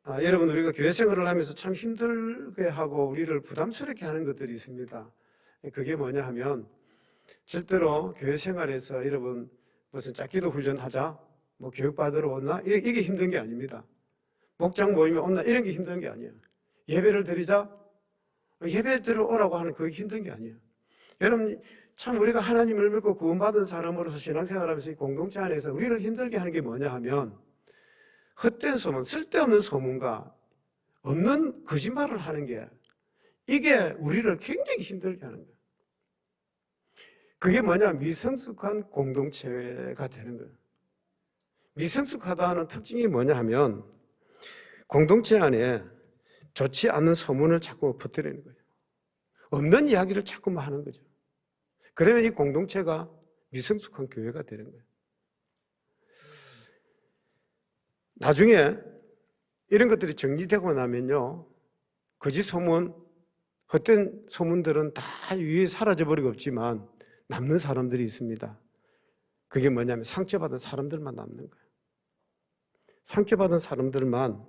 여러분, 우리가 교회 생활을 하면서 참 힘들게 하고 우리를 부담스럽게 하는 것들이 있습니다. 그게 뭐냐 하면, 절대로 교회 생활에서 여러분 무슨 짝기도 훈련하자, 뭐 교육받으러 온나, 이게 힘든 게 아닙니다. 목장 모임에 온나, 이런 게 힘든 게 아니에요. 예배를 드리자, 예배 들어오라고 하는 그게 힘든 게 아니에요. 여러분, 참 우리가 하나님을 믿고 구원받은 사람으로서 신앙생활하면서 이 공동체 안에서 우리를 힘들게 하는 게 뭐냐 하면, 헛된 소문, 쓸데없는 소문과 없는 거짓말을 하는 게, 이게 우리를 굉장히 힘들게 하는 거예요. 그게 뭐냐, 미성숙한 공동체가 되는 거예요. 미성숙하다는 특징이 뭐냐 하면, 공동체 안에 좋지 않은 소문을 자꾸 퍼뜨리는 거예요. 없는 이야기를 자꾸만 하는 거죠. 그러면 이 공동체가 미성숙한 교회가 되는 거예요. 나중에 이런 것들이 정리되고 나면요, 거짓 소문, 헛된 소문들은 다 위에 사라져버리고 없지만 남는 사람들이 있습니다. 그게 뭐냐면 상처받은 사람들만 남는 거예요. 상처받은 사람들만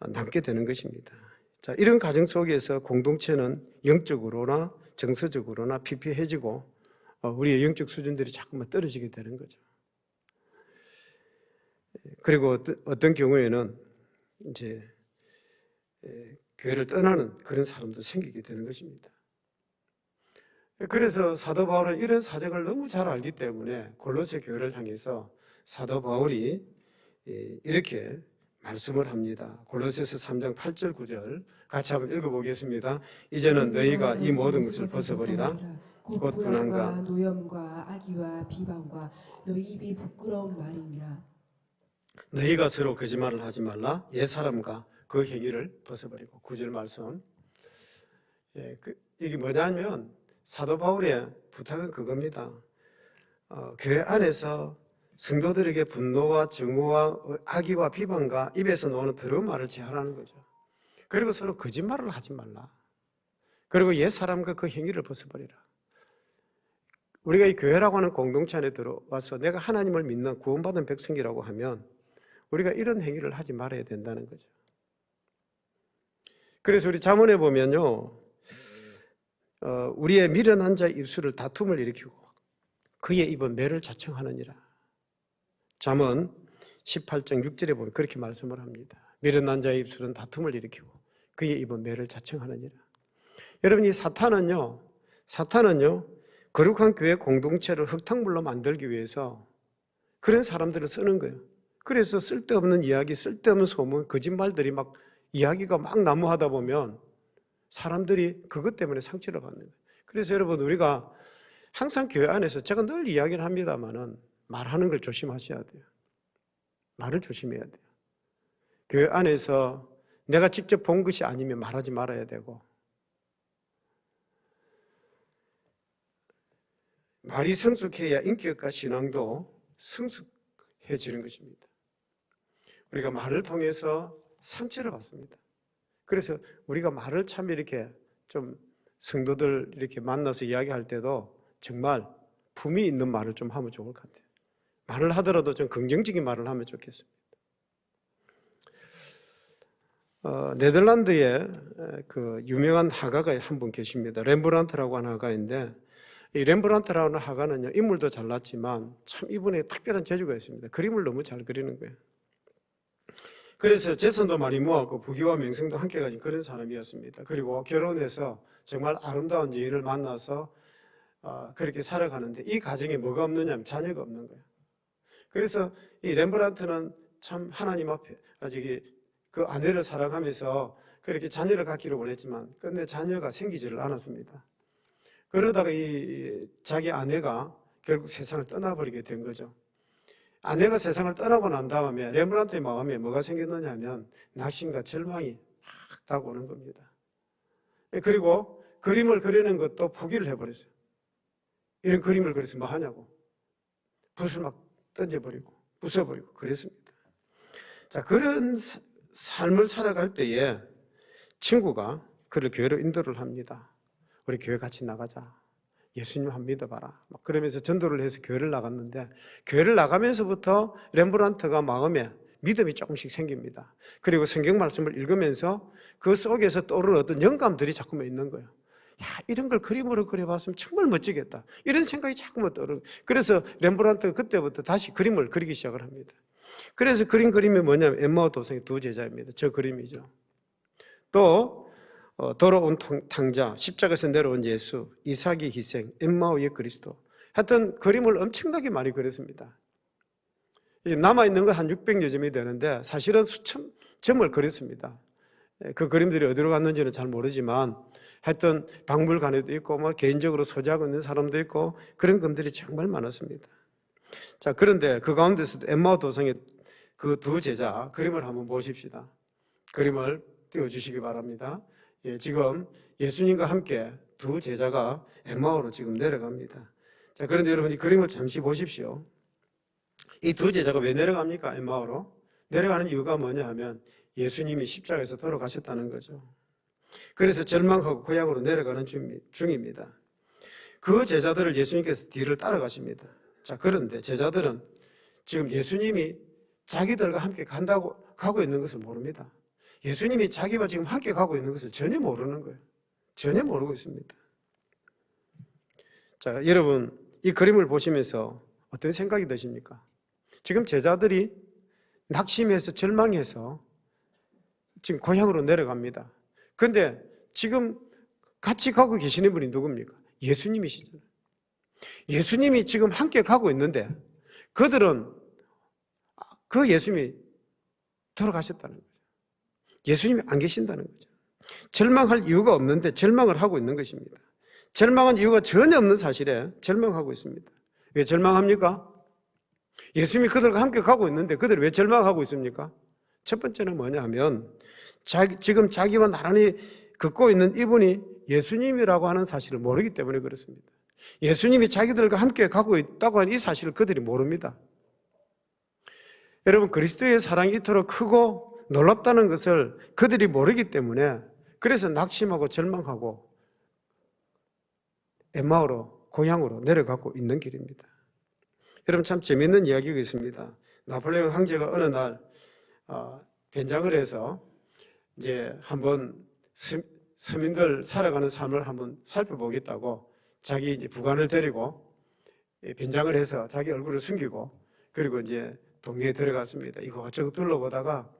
남게 되는 것입니다. 자, 이런 과정 속에서 공동체는 영적으로나 정서적으로나 피폐해지고 우리의 영적 수준들이 자꾸만 떨어지게 되는 거죠. 그리고 어떤 경우에는 이제 교회를 떠나는 그런 사람도 생기게 되는 것입니다. 그래서 사도 바울은 이런 사정을 너무 잘 알기 때문에 골로새 교회를 향해서 사도 바울이 이렇게 말씀을 합니다. 골로새서 3장 8절 9절 같이 한번 읽어보겠습니다. 이제는 너희가 이 모든 것을 벗어버리라. 곧 분한과 노염과 악의와 비방과 너희 입이 부끄러운 말이니라. 너희가 서로 거짓말을 하지 말라. 옛사람과 그 행위를 벗어버리고. 9절 말씀. 이게 뭐냐면 사도 바울의 부탁은 그겁니다. 교회 안에서 성도들에게 분노와 증오와 악의와 비방과 입에서 나오는 더러운 말을 제한하는 거죠. 그리고 서로 거짓말을 하지 말라. 그리고 옛사람과 그 행위를 벗어버리라. 우리가 이 교회라고 하는 공동체 안에 들어와서 내가 하나님을 믿는 구원받은 백성이라고 하면 우리가 이런 행위를 하지 말아야 된다는 거죠. 그래서 우리 잠언에 보면요, 우리의 미련한 자의 입술을 다툼을 일으키고 그의 입은 매를 자청하느니라. 잠언 18장 6절에 보면 그렇게 말씀을 합니다. 미련한 자의 입술은 다툼을 일으키고 그의 입은 매를 자청하느니라. 여러분, 이 사탄은요 거룩한 교회 공동체를 흙탕물로 만들기 위해서 그런 사람들을 쓰는 거예요. 그래서 쓸데없는 이야기, 쓸데없는 소문, 거짓말들이 막 이야기가 막 난무하다 보면 사람들이 그것 때문에 상처를 받는 거예요. 그래서 여러분, 우리가 항상 교회 안에서 제가 늘 이야기를 합니다만은 말하는 걸 조심하셔야 돼요. 말을 조심해야 돼요. 교회 안에서 내가 직접 본 것이 아니면 말하지 말아야 되고, 말이 성숙해야 인격과 신앙도 성숙해지는 것입니다. 우리가 말을 통해서 상처를 받습니다. 그래서 우리가 말을 참 이렇게 좀 성도들 이렇게 만나서 이야기할 때도 정말 품이 있는 말을 좀 하면 좋을 것 같아요. 말을 하더라도 좀 긍정적인 말을 하면 좋겠습니다. 네덜란드에 그 유명한 화가가 한 분 계십니다. 렘브란트라고 하는 화가인데, 이 렘브란트라는 화가는요, 인물도 잘났지만 참 이분에 특별한 재주가 있습니다. 그림을 너무 잘 그리는 거예요. 그래서 재산도 많이 모았고 부귀와 명성도 함께 가진 그런 사람이었습니다. 그리고 결혼해서 정말 아름다운 여인을 만나서 그렇게 살아가는데 이 가정에 뭐가 없느냐 하면 자녀가 없는 거예요. 그래서 이 렘브란트는 참 하나님 앞에 그 아내를 사랑하면서 그렇게 자녀를 갖기를 원했지만 끝내 자녀가 생기지를 않았습니다. 그러다가 자기 아내가 결국 세상을 떠나버리게 된 거죠. 아내가 세상을 떠나고 난 다음에 렘브란트의 마음에 뭐가 생겼느냐 하면 낙심과 절망이 확 다가오는 겁니다. 그리고 그림을 그리는 것도 포기를 해버렸어요. 이런 그림을 그려서 뭐 하냐고. 붓을 막 던져버리고 부숴버리고 그랬습니다. 자, 그런 삶을 살아갈 때에 친구가 그를 교회로 인도를 합니다. 우리 교회 같이 나가자. 예수님 한 믿어봐라. 막 그러면서 전도를 해서 교회를 나갔는데, 교회를 나가면서부터 렘브란트가 마음에 믿음이 조금씩 생깁니다. 그리고 성경 말씀을 읽으면서 그 속에서 떠오르는 어떤 영감들이 자꾸만 있는 거예요. 야, 이런 걸 그림으로 그려봤으면 정말 멋지겠다. 이런 생각이 자꾸만 떠오르고. 그래서 렘브란트가 그때부터 다시 그림을 그리기 시작을 합니다. 그래서 그린 그림이 뭐냐면 엠마오 도성의 두 제자입니다. 저 그림이죠. 또 돌아온 탕자, 십자가에서 내려온 예수, 이삭의 희생, 엠마오의 그리스도. 하여튼 그림을 엄청나게 많이 그렸습니다. 남아있는 건 한 600여 점이 되는데 사실은 수천 점을 그렸습니다. 그 그림들이 어디로 갔는지는 잘 모르지만 하여튼 박물관에도 있고 뭐 개인적으로 소지하고 있는 사람도 있고 그런 그림들이 정말 많았습니다. 자, 그런데 그 가운데서도 엠마오 도성의 그 두 제자 그림을 한번 보십시다. 그림을 띄워주시기 바랍니다. 예, 지금 예수님과 함께 두 제자가 엠마오로 지금 내려갑니다. 자, 그런데 여러분 이 그림을 잠시 보십시오. 이 두 제자가 왜 내려갑니까? 엠마오로 내려가는 이유가 뭐냐 하면 예수님이 십자가에서 돌아가셨다는 거죠. 그래서 절망하고 고향으로 내려가는 중입니다. 그 제자들을 예수님께서 뒤를 따라가십니다. 자, 그런데 제자들은 지금 예수님이 자기들과 함께 가고 있는 것을 모릅니다. 예수님이 자기와 지금 함께 가고 있는 것을 전혀 모르는 거예요. 전혀 모르고 있습니다. 자, 여러분 이 그림을 보시면서 어떤 생각이 드십니까? 지금 제자들이 낙심해서 절망해서 지금 고향으로 내려갑니다. 그런데 지금 같이 가고 계시는 분이 누굽니까? 예수님이시잖아요. 예수님이 지금 함께 가고 있는데 그들은 그 예수님이 돌아가셨다는 거죠. 예수님이 안 계신다는 거죠. 절망할 이유가 없는데 절망을 하고 있는 것입니다. 절망한 이유가 전혀 없는 사실에 절망하고 있습니다. 왜 절망합니까? 예수님이 그들과 함께 가고 있는데 그들이 왜 절망하고 있습니까? 첫 번째는 뭐냐 하면 지금 자기와 나란히 걷고 있는 이분이 예수님이라고 하는 사실을 모르기 때문에 그렇습니다. 예수님이 자기들과 함께 가고 있다고 하는 이 사실을 그들이 모릅니다. 여러분 그리스도의 사랑이 이토록 크고 놀랍다는 것을 그들이 모르기 때문에 그래서 낙심하고 절망하고 엠마오로 고향으로 내려가고 있는 길입니다. 여러분 참 재미있는 이야기가 있습니다. 나폴레옹 황제가 어느 날 변장을 해서 이제 한번 서민들 살아가는 삶을 한번 살펴보겠다고 자기 이제 부관을 데리고 변장을 해서 자기 얼굴을 숨기고 그리고 이제 동네에 들어갔습니다. 이것저것 둘러보다가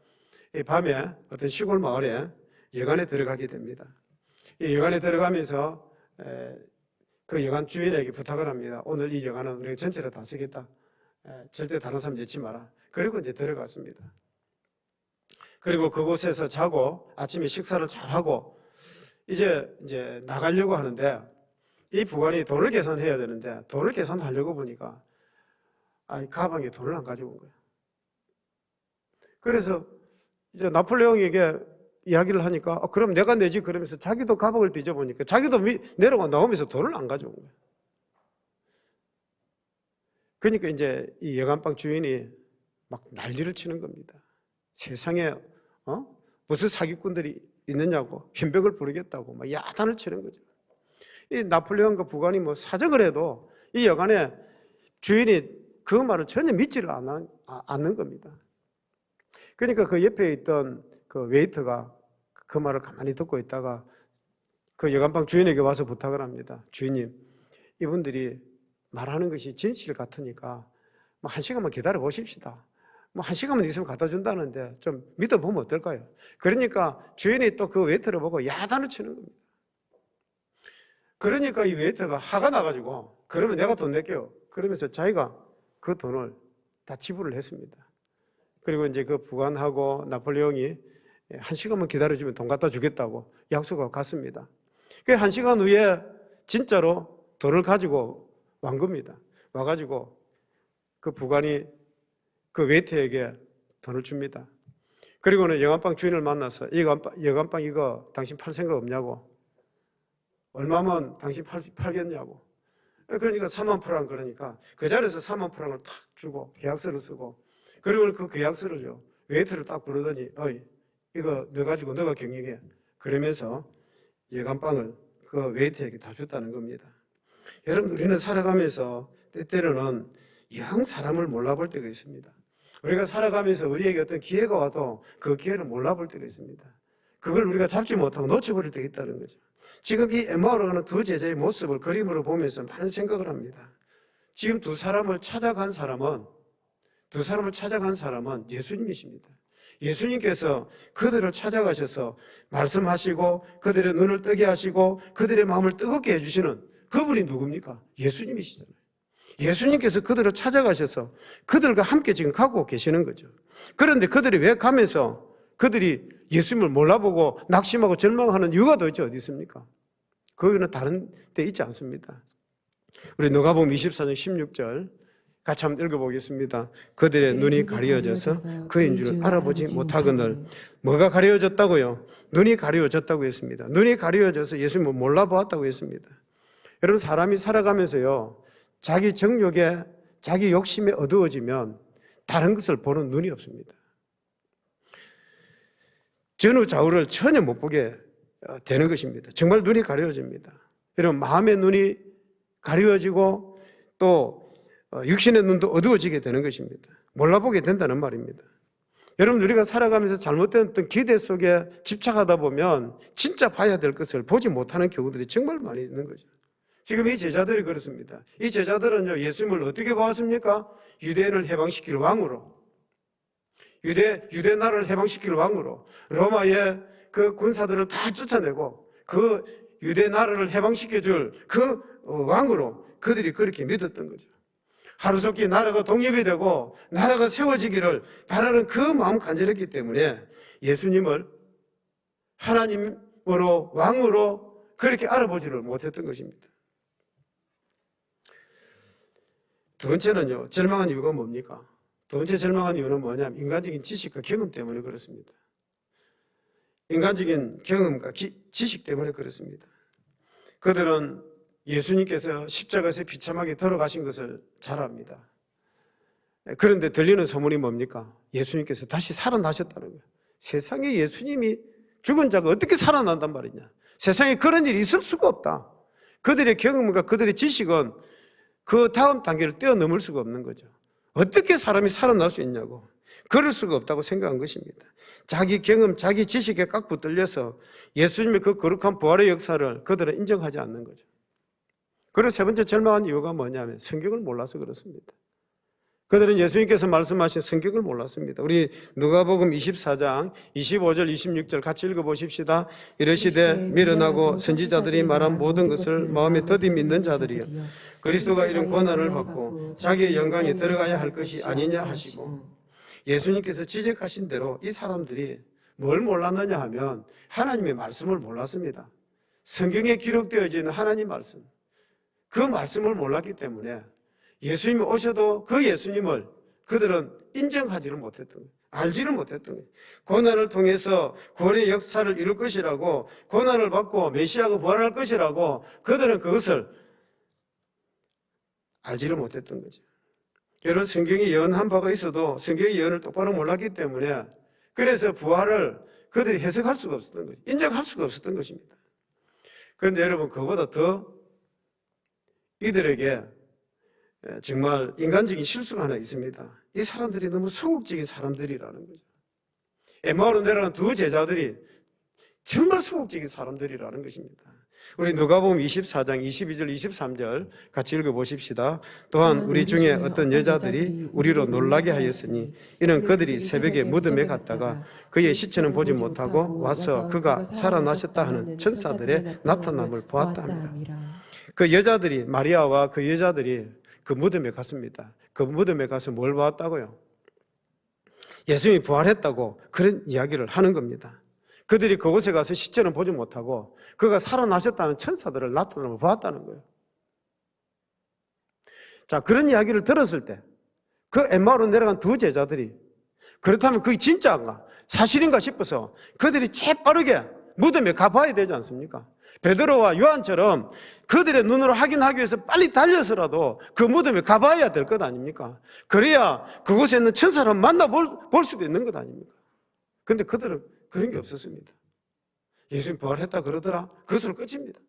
밤에 어떤 시골 마을에 여관에 들어가게 됩니다. 이 여관에 들어가면서 그 여관 주인에게 부탁을 합니다. 오늘 이 여관은 우리가 전체를 다 쓰겠다. 절대 다른 사람 넣지 마라. 그리고 이제 들어갔습니다. 그리고 그곳에서 자고 아침에 식사를 잘 하고 이제 나가려고 하는데 이 부관이 돈을 계산해야 되는데 돈을 계산하려고 보니까 가방에 돈을 안 가지고 온 거예요. 그래서 이제 나폴레옹에게 이야기를 하니까 그럼 내가 내지 그러면서 자기도 가방을 뒤져보니까 자기도 내려가 나오면서 돈을 안 가져온 거예요. 그러니까 이제 이 여관방 주인이 막 난리를 치는 겁니다. 세상에 무슨 사기꾼들이 있느냐고 hin백을 부르겠다고 막 야단을 치는 거죠. 이 나폴레옹과 부관이 뭐 사정을 해도 이 여관의 주인이 그 말을 전혀 믿지를 않는 겁니다. 그러니까 그 옆에 있던 그 웨이터가 그 말을 가만히 듣고 있다가 그 여관방 주인에게 와서 부탁을 합니다. 주인님, 이분들이 말하는 것이 진실 같으니까 뭐 1시간만 기다려 보십시다. 뭐 1시간만 있으면 갖다 준다는데 좀 믿어보면 어떨까요? 그러니까 주인이 또 그 웨이터를 보고 야단을 치는 겁니다. 그러니까 이 웨이터가 화가 나가지고 그러면 내가 돈 낼게요. 그러면서 자기가 그 돈을 다 지불을 했습니다. 그리고 이제 그 부관하고 나폴레옹이 1시간만 기다려주면 돈 갖다 주겠다고 약속하고 갔습니다. 그 1시간 후에 진짜로 돈을 가지고 온 겁니다. 와가지고 그 부관이 그 웨이터에게 돈을 줍니다. 그리고는 여관방 주인을 만나서 이 여관방 이거 당신 팔 생각 없냐고, 얼마면 당신 팔겠냐고. 그러니까 4만 프랑 그러니까 그 자리에서 4만 프랑을 탁 주고 계약서를 쓰고 그리고 그 계약서를요 웨이터를 딱 부르더니 어이 이거 너 가지고 너가 경영해 그러면서 여관방을 그 웨이터에게 다 줬다는 겁니다. 여러분 우리는 살아가면서 때때로는 영 사람을 몰라볼 때가 있습니다. 우리가 살아가면서 우리에게 어떤 기회가 와도 그 기회를 몰라볼 때가 있습니다. 그걸 우리가 잡지 못하고 놓쳐버릴 때가 있다는 거죠. 지금 이 엠마오로 가는 두 제자의 모습을 그림으로 보면서 많은 생각을 합니다. 지금 두 사람을 찾아간 사람은 예수님이십니다. 예수님께서 그들을 찾아가셔서 말씀하시고 그들의 눈을 뜨게 하시고 그들의 마음을 뜨겁게 해주시는 그분이 누굽니까? 예수님이시잖아요. 예수님께서 그들을 찾아가셔서 그들과 함께 지금 가고 계시는 거죠. 그런데 그들이 왜 가면서 그들이 예수님을 몰라보고 낙심하고 절망하는 이유가 도대체 어디 있습니까? 거기는 다른 데 있지 않습니다. 우리 누가복음 24장 16절 같이 한번 읽어보겠습니다. 그들의 눈이 가려져서 그인 줄 알아보지 못하거늘. 뭐가 가려졌다고요? 눈이 가려졌다고 했습니다. 눈이 가려져서 예수님을 몰라보았다고 했습니다. 여러분, 사람이 살아가면서요, 자기 정욕에, 자기 욕심에 어두워지면 다른 것을 보는 눈이 없습니다. 전후 좌우를 전혀 못 보게 되는 것입니다. 정말 눈이 가려집니다. 여러분, 마음의 눈이 가려지고 또 육신의 눈도 어두워지게 되는 것입니다. 몰라보게 된다는 말입니다. 여러분, 우리가 살아가면서 잘못된 어떤 기대 속에 집착하다 보면 진짜 봐야 될 것을 보지 못하는 경우들이 정말 많이 있는 거죠. 지금 이 제자들이 그렇습니다. 이 제자들은요, 예수님을 어떻게 보았습니까? 유대인을 해방시킬 왕으로, 유대 나라를 해방시킬 왕으로, 로마의 그 군사들을 다 쫓아내고 그 유대 나라를 해방시켜줄 그 왕으로 그들이 그렇게 믿었던 거죠. 하루속히 나라가 독립이 되고 나라가 세워지기를 바라는 그 마음 간절했기 때문에 예수님을 하나님으로, 왕으로 그렇게 알아보지를 못했던 것입니다. 두 번째는요, 절망한 이유가 뭡니까? 두 번째 절망한 이유는 뭐냐면 인간적인 지식과 경험 때문에 그렇습니다. 인간적인 경험과 지식 때문에 그렇습니다. 그들은 예수님께서 십자가에서 비참하게 돌아가신 것을 잘 압니다. 그런데 들리는 소문이 뭡니까? 예수님께서 다시 살아나셨다는 거예요. 세상에 예수님이 죽은 자가 어떻게 살아난단 말이냐? 세상에 그런 일이 있을 수가 없다. 그들의 경험과 그들의 지식은 그 다음 단계를 뛰어넘을 수가 없는 거죠. 어떻게 사람이 살아날 수 있냐고. 그럴 수가 없다고 생각한 것입니다. 자기 경험, 자기 지식에 꽉 붙들려서 예수님의 그 거룩한 부활의 역사를 그들은 인정하지 않는 거죠. 그리고 세 번째 절망한 이유가 뭐냐면 성경을 몰라서 그렇습니다. 그들은 예수님께서 말씀하신 성경을 몰랐습니다. 우리 누가복음 24장 25절 26절 같이 읽어보십시다. 이르시되 미련하고 선지자들이 말한 모든 것을 마음에 더디 믿는 자들이여 그리스도가 이런 고난을 받고 자기의 영광에 들어가야 할 것이 아니냐 하시고, 예수님께서 지적하신 대로 이 사람들이 뭘 몰랐느냐 하면 하나님의 말씀을 몰랐습니다. 성경에 기록되어져 있는 하나님 말씀, 그 말씀을 몰랐기 때문에 예수님이 오셔도 그 예수님을 그들은 인정하지를 못했던 거예요. 알지를 못했던 거예요. 고난을 통해서 구원의 역사를 이룰 것이라고, 고난을 받고 메시아가 부활할 것이라고 그들은 그것을 알지를 못했던 거죠. 여러분, 성경에 예언한 바가 있어도 성경의 예언을 똑바로 몰랐기 때문에 그래서 부활을 그들이 해석할 수가 없었던 거죠. 인정할 수가 없었던 것입니다. 그런데 여러분, 그보다 더 이들에게 정말 인간적인 실수가 하나 있습니다. 이 사람들이 너무 소극적인 사람들이라는 거죠. 엠마오로 내려간 두 제자들이 정말 소극적인 사람들이라는 것입니다. 우리 누가복음 24장 22절 23절 같이 읽어보십시다. 또한 우리 중에 어떤 여자들이 우리로 놀라게 하였으니 이는 그들이 새벽에 무덤에 갔다가 그의 시체는 보지 못하고 와서 그가 살아나셨다 하는 천사들의 나타남을 보았다 합니다. 그 여자들이, 마리아와 그 여자들이 그 무덤에 갔습니다. 그 무덤에 가서 뭘 보았다고요? 예수님이 부활했다고 그런 이야기를 하는 겁니다. 그들이 그곳에 가서 시체는 보지 못하고 그가 살아나셨다는 천사들을 나타남을 보았다는 거예요. 자, 그런 이야기를 들었을 때 그 엠마오로 내려간 두 제자들이 그렇다면 그게 진짜인가? 사실인가 싶어서 그들이 재빠르게 무덤에 가봐야 되지 않습니까? 베드로와 요한처럼 그들의 눈으로 확인하기 위해서 빨리 달려서라도 그 무덤에 가봐야 될 것 아닙니까? 그래야 그곳에 있는 천사를 만나볼 수도 있는 것 아닙니까? 그런데 그들은 그런 게 없었습니다. 예수님 부활했다 그러더라. 그것으로 끝입니다.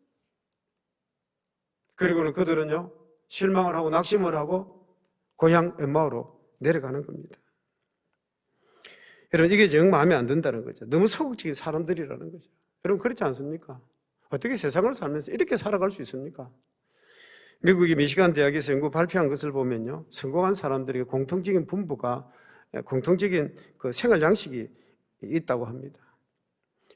그리고는 그들은요, 실망을 하고 낙심을 하고 고향 엠마오로 내려가는 겁니다. 여러분, 이게 정 마음에 안 든다는 거죠. 너무 소극적인 사람들이라는 거죠. 여러분, 그렇지 않습니까? 어떻게 세상을 살면서 이렇게 살아갈 수 있습니까? 미국의 미시간 대학에서 연구 발표한 것을 보면요, 성공한 사람들에게 공통적인 분부가, 공통적인 그 생활 양식이 있다고 합니다.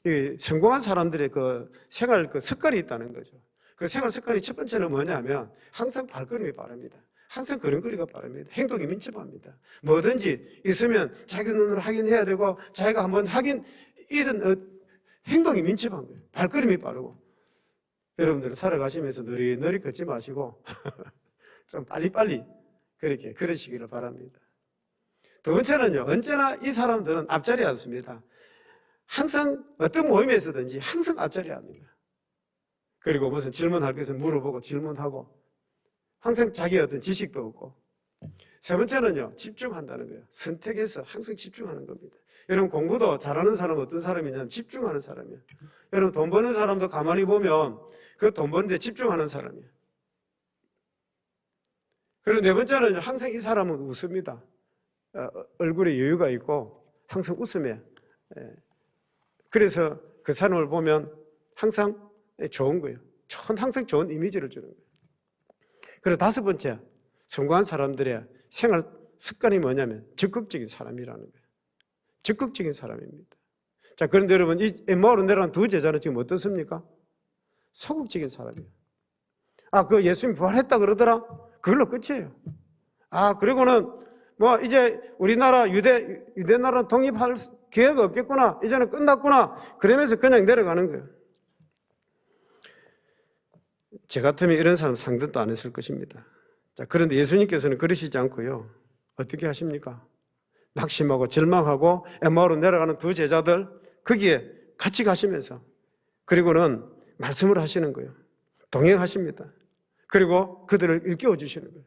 이 성공한 사람들의 그 생활 그 습관이 있다는 거죠. 그 생활 습관이 첫 번째는 뭐냐면 항상 발걸음이 빠릅니다. 항상 걸음걸이가 빠릅니다. 행동이 민첩합니다. 뭐든지 있으면 자기 눈으로 확인해야 되고, 자기가 한번 확인, 이런 행동이 민첩한 거예요. 발걸음이 빠르고. 여러분들 살아가시면서 느리느리 걷지 마시고 좀 빨리빨리 그렇게 걸으시기를 바랍니다. 두 번째는요, 언제나 이 사람들은 앞자리에 앉습니다. 항상 어떤 모임에서든지 항상 앞자리에 앉는 거예요. 그리고 무슨 질문할 것을 물어보고 질문하고, 항상 자기의 어떤 지식도 얻고. 세 번째는요, 집중한다는 거예요. 선택해서 항상 집중하는 겁니다. 여러분, 공부도 잘하는 사람은 어떤 사람이냐면 집중하는 사람이에요. 여러분, 돈 버는 사람도 가만히 보면 그 돈 버는 데 집중하는 사람이에요. 그리고 네 번째는 항상 이 사람은 웃습니다. 얼굴에 여유가 있고 항상 웃으며, 그래서 그 사람을 보면 항상 좋은 거예요. 항상 좋은 이미지를 주는 거예요. 그리고 다섯 번째, 성공한 사람들의 생활 습관이 뭐냐면 적극적인 사람이라는 거예요. 적극적인 사람입니다. 자, 그런데 여러분, 이 엠마오로 내려간 두 제자는 지금 어떻습니까? 소극적인 사람이에요. 그 예수님 부활했다 그러더라? 그걸로 끝이에요. 그리고는 뭐 이제 우리나라 유대나라 독립할 기회가 없겠구나, 이제는 끝났구나, 그러면서 그냥 내려가는 거예요. 저 같으면 이런 사람 상대도 안 했을 것입니다. 자, 그런데 예수님께서는 그러시지 않고요, 어떻게 하십니까? 낙심하고 절망하고 엠마오로 내려가는 두 제자들, 거기에 같이 가시면서, 그리고는 말씀을 하시는 거예요. 동행하십니다. 그리고 그들을 일깨워 주시는 거예요.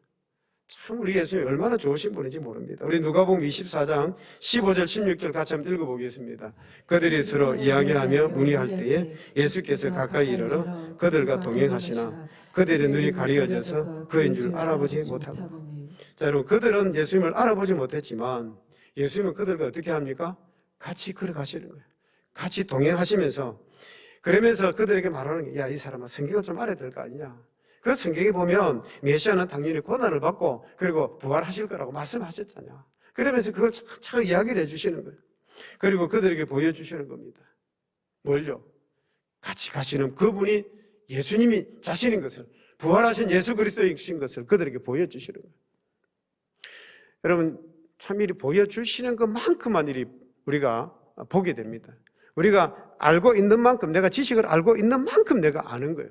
참 우리 예수님이 얼마나 좋으신 분인지 모릅니다. 우리 누가복음 24장 15절 16절 같이 한번 읽어보겠습니다. 그들이 서로 이야기하며 문의할 때에 예수께서 가까이 이르러 그들과 동행하시나 그들의 눈이 가려져서 그인 줄 알아보지 못하고. 자, 여러분, 그들은 예수님을 알아보지 못했지만 예수님은 그들과 어떻게 합니까? 같이 걸어가시는 거예요. 같이 동행하시면서, 그러면서 그들에게 말하는 게, 야, 이 사람아, 성경을 좀 알아야 될 거 아니냐. 그 성경에 보면 메시아는 당연히 고난을 받고 그리고 부활하실 거라고 말씀하셨잖아요. 그러면서 그걸 차차 이야기를 해주시는 거예요. 그리고 그들에게 보여주시는 겁니다. 뭘요? 같이 가시는 그분이 예수님이 자신인 것을, 부활하신 예수 그리스도이신 것을 그들에게 보여주시는 거예요. 여러분, 참 이리 보여주시는 것만큼만 이리 우리가 보게 됩니다. 우리가 알고 있는 만큼, 내가 지식을 알고 있는 만큼 내가 아는 거예요.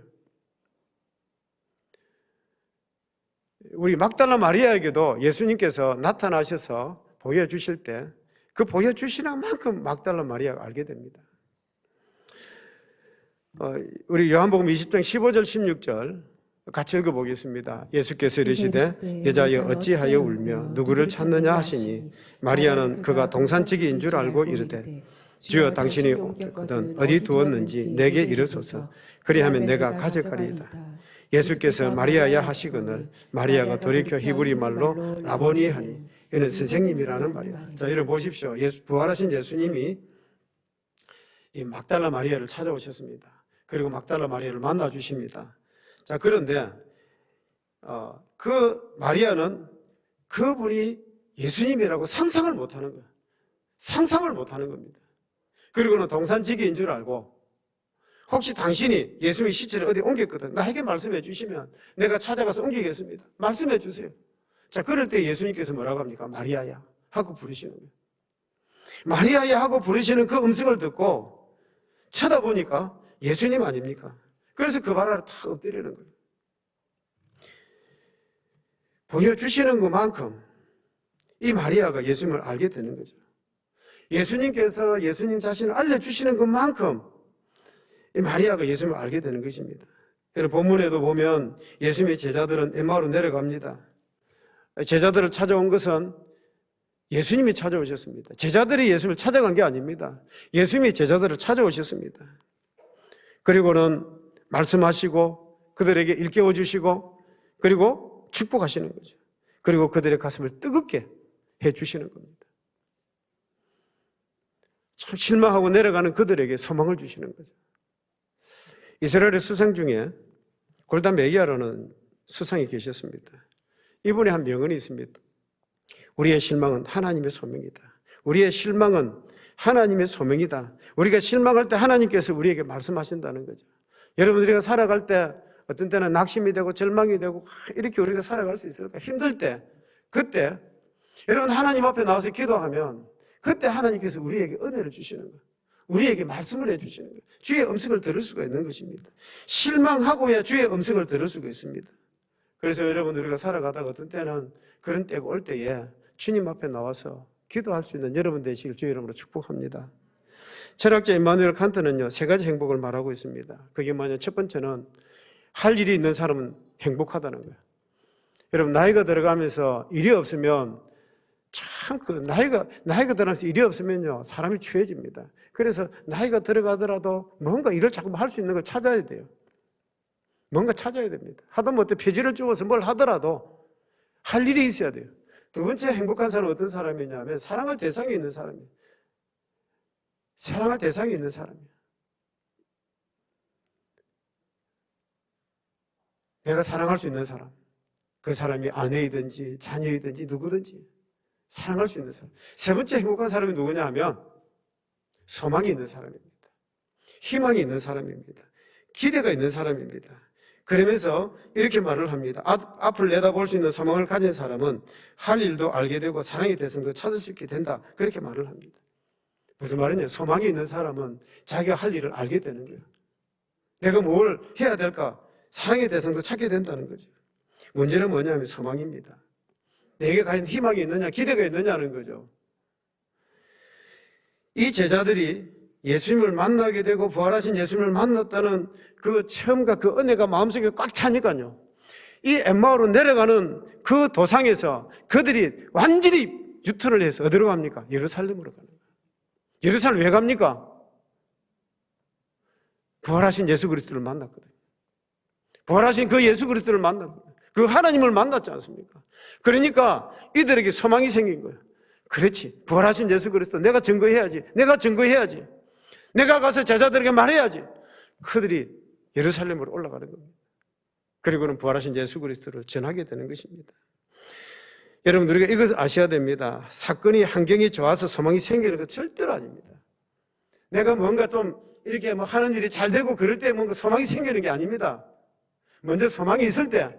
우리 막달라 마리아에게도 예수님께서 나타나셔서 보여주실 때 그 보여주시는 만큼 막달라 마리아가 알게 됩니다. 우리 요한복음 20장 15절 16절 같이 읽어보겠습니다. 예수께서 이르시되 여자여 어찌하여 울며 누구를 찾느냐 하시니 마리아는 그가 동산지기인 줄 알고 이르되 주여 당신이 어디 두었는지 내게 이르소서, 그리하면 내가 가져가리이다. 예수께서 마리아야 하시거늘 마리아가 돌이켜 히브리 말로 라보니 하니 이는 선생님이라는 말이야. 자, 여러분 보십시오. 부활하신 예수님이 이 막달라 마리아를 찾아오셨습니다. 그리고 막달라 마리아를 만나 주십니다. 자, 그런데 그 마리아는 그분이 예수님이라고 상상을 못하는 거예요. 상상을 못하는 겁니다. 그리고는 동산지기인 줄 알고, 혹시 당신이 예수님의 시체를 어디 옮겼거든, 나에게 말씀해 주시면 내가 찾아가서 옮기겠습니다. 말씀해 주세요. 자, 그럴 때 예수님께서 뭐라고 합니까? 마리아야 하고 부르시는 거예요. 마리아야 하고 부르시는 그 음성을 듣고 쳐다보니까 예수님 아닙니까? 그래서 그 발 아래 다 엎드리는 거예요. 보여주시는 것만큼 이 마리아가 예수님을 알게 되는 거죠. 예수님께서 예수님 자신을 알려주시는 것만큼 이 마리아가 예수님을 알게 되는 것입니다. 본문에도 보면 예수님의 제자들은 엠마오로 내려갑니다. 제자들을 찾아온 것은 예수님이 찾아오셨습니다. 제자들이 예수님을 찾아간 게 아닙니다. 예수님이 제자들을 찾아오셨습니다. 그리고는 말씀하시고 그들에게 일깨워 주시고 그리고 축복하시는 거죠. 그리고 그들의 가슴을 뜨겁게 해 주시는 겁니다. 참 실망하고 내려가는 그들에게 소망을 주시는 거죠. 이스라엘의 수상 중에 골다 메기아라는 수상이 계셨습니다. 이분의 한 명언이 있습니다. 우리의 실망은 하나님의 소명이다. 우리의 실망은 하나님의 소명이다. 우리가 실망할 때 하나님께서 우리에게 말씀하신다는 거죠. 여러분, 우리가 살아갈 때 어떤 때는 낙심이 되고 절망이 되고 이렇게 우리가 살아갈 수 있을까? 힘들 때, 그때 여러분 하나님 앞에 나와서 기도하면 그때 하나님께서 우리에게 은혜를 주시는 거예요. 우리에게 말씀을 해주시는 거예요. 주의 음성을 들을 수가 있는 것입니다. 실망하고야 주의 음성을 들을 수가 있습니다. 그래서 여러분, 우리가 살아가다가 어떤 때는 그런 때가 올 때에 주님 앞에 나와서 기도할 수 있는 여러분 되시길 주의 이름으로 축복합니다. 철학자 임마누엘 칸트는요, 세 가지 행복을 말하고 있습니다. 그게 뭐냐? 첫 번째는 할 일이 있는 사람은 행복하다는 거예요. 여러분, 나이가 들어가면서 일이 없으면 참 나이가 들어가면서 일이 없으면요, 사람이 추해집니다. 그래서 나이가 들어가더라도 뭔가 일을 자꾸 할 수 있는 걸 찾아야 돼요. 뭔가 찾아야 됩니다. 하다못해 폐지를 주어서 뭘 하더라도 할 일이 있어야 돼요. 두 번째 행복한 사람은 어떤 사람이냐면 사랑할 대상이 있는 사람이에요. 사랑할 대상이 있는 사람이에요. 내가 사랑할 수 있는 사람, 그 사람이 아내이든지 자녀이든지 누구든지 사랑할 수 있는 사람. 세 번째 행복한 사람이 누구냐 하면 소망이 있는 사람입니다. 희망이 있는 사람입니다. 기대가 있는 사람입니다. 그러면서 이렇게 말을 합니다. 앞을 내다볼 수 있는 소망을 가진 사람은 할 일도 알게 되고 사랑의 대상도 찾을 수 있게 된다. 그렇게 말을 합니다. 무슨 말이냐? 소망이 있는 사람은 자기가 할 일을 알게 되는 거예요. 내가 뭘 해야 될까? 사랑의 대상도 찾게 된다는 거죠. 문제는 뭐냐면 소망입니다. 내게 과연 희망이 있느냐, 기대가 있느냐는 거죠. 이 제자들이 예수님을 만나게 되고 부활하신 예수님을 만났다는 그 체험과 그 은혜가 마음속에 꽉 차니까요, 이 엠마오로 내려가는 그 도상에서 그들이 완전히 유턴을 해서 어디로 갑니까? 예루살렘으로 가는 거예요. 예루살렘 왜 갑니까? 부활하신 예수 그리스도를 만났거든요. 부활하신 그 예수 그리스도를 만났거든요. 그 하나님을 만났지 않습니까? 그러니까 이들에게 소망이 생긴 거예요. 그렇지, 부활하신 예수 그리스도 내가 증거해야지. 내가 가서 제자들에게 말해야지. 그들이 예루살렘으로 올라가는 겁니다. 그리고는 부활하신 예수 그리스도를 전하게 되는 것입니다. 여러분, 우리가 이것을 아셔야 됩니다. 사건이 환경이 좋아서 소망이 생기는 것 절대로 아닙니다. 내가 뭔가 좀 이렇게 뭐 하는 일이 잘 되고 그럴 때 뭔가 소망이 생기는 게 아닙니다. 먼저 소망이 있을 때,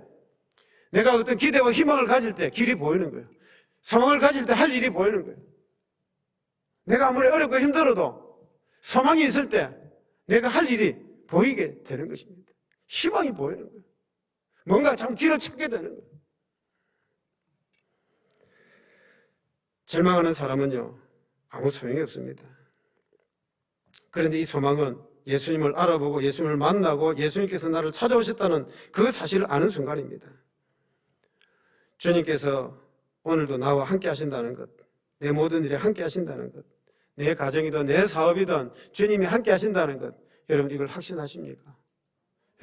내가 어떤 기대와 희망을 가질 때 길이 보이는 거예요. 소망을 가질 때 할 일이 보이는 거예요. 내가 아무리 어렵고 힘들어도 소망이 있을 때 내가 할 일이 보이게 되는 것입니다. 희망이 보이는 거예요. 뭔가 참 길을 찾게 되는 거예요. 절망하는 사람은요, 아무 소용이 없습니다. 그런데 이 소망은 예수님을 알아보고 예수님을 만나고 예수님께서 나를 찾아오셨다는 그 사실을 아는 순간입니다. 주님께서 오늘도 나와 함께 하신다는 것, 내 모든 일에 함께 하신다는 것, 내 가정이든 내 사업이든 주님이 함께 하신다는 것, 여러분 이걸 확신하십니까?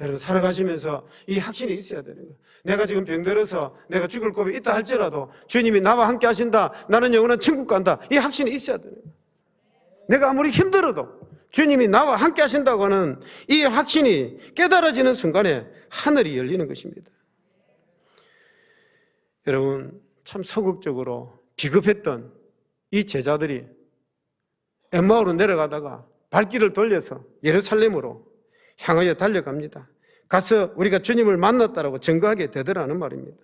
여러분 살아가시면서 이 확신이 있어야 되는 거예요. 내가 지금 병들어서 내가 죽을 고비 있다 할지라도 주님이 나와 함께 하신다, 나는 영원한 천국 간다, 이 확신이 있어야 되는 거예요. 내가 아무리 힘들어도 주님이 나와 함께 하신다고 하는 이 확신이 깨달아지는 순간에 하늘이 열리는 것입니다. 여러분, 참 소극적으로 비겁했던 이 제자들이 엠마오로 내려가다가 발길을 돌려서 예루살렘으로 향하여 달려갑니다. 가서 우리가 주님을 만났다라고 증거하게 되더라는 말입니다.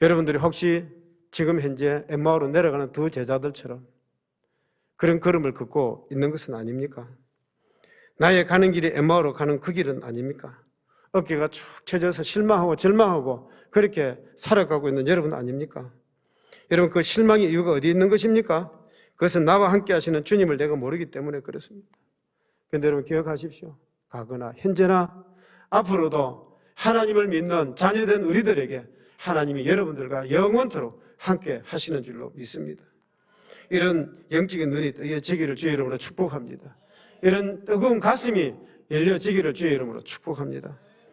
여러분들이 혹시 지금 현재 엠마오로 내려가는 두 제자들처럼 그런 걸음을 걷고 있는 것은 아닙니까? 나의 가는 길이 엠마오로 가는 그 길은 아닙니까? 어깨가 축 처져서 실망하고 절망하고 그렇게 살아가고 있는 여러분 아닙니까? 여러분, 그 실망의 이유가 어디 있는 것입니까? 그것은 나와 함께 하시는 주님을 내가 모르기 때문에 그렇습니다. 그런데 여러분 기억하십시오. 과거나 현재나 앞으로도 하나님을 믿는 자녀된 우리들에게 하나님이 여러분들과 영원토록 함께 하시는 줄로 믿습니다. 이런 영적인 눈이 뜨여지기를 주의 이름으로 축복합니다. 이런 뜨거운 가슴이 열려지기를 주의 이름으로 축복합니다.